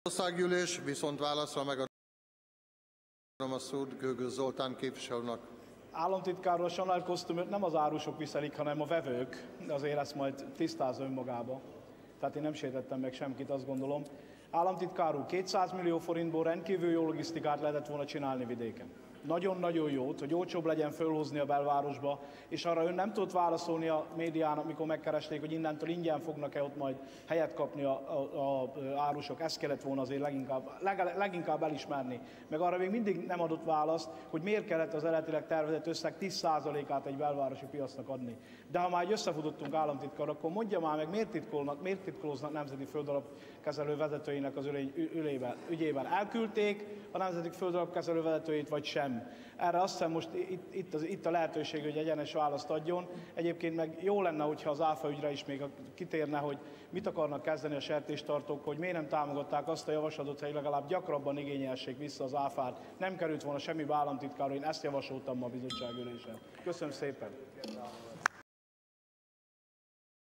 Országgyűlés viszont válaszra megadom a szót Gögöl Zoltán képviselőnek. Államtitkár úr, sajnálkoztam, őt nem az árusok viselik, hanem a vevők, de azért ezt majd tisztáz önmagába. Tehát én nem sértettem meg senkit, azt gondolom. Államtitkár úr, 200 millió forintból rendkívül jó logisztikát lehetett volna csinálni vidéken. Nagyon-nagyon jót, hogy olcsóbb legyen fölhozni a belvárosba, és arra ön nem tudott válaszolni a médiának, mikor megkeresték, hogy innentől ingyen fognak-e ott majd helyet kapni a árusok. Ezt kellett volna azért leginkább elismerni. Meg arra még mindig nem adott választ, hogy miért kellett az eredetileg tervezett összeg 10%-át egy belvárosi piacnak adni. De ha már összefutottunk államtitkar, akkor mondja már meg, miért titkolóznak nemzeti földalapkezelő vezetőinek az ügyében. Elküldték a nemzeti földalapkezelő vezetőjét, vagy sem? Erre azt hiszem most itt a lehetőség, hogy egyenes választ adjon. Egyébként meg jó lenne, hogyha az áfa ügyre is még kitérne, hogy mit akarnak kezdeni a sertéstartók, hogy miért nem támogatták azt a javaslatot, hogy legalább gyakrabban igényelsék vissza az áfát. Nem került volna semmibe, államtitkár, én ezt javasoltam ma a bizottságülésen. Köszönöm szépen!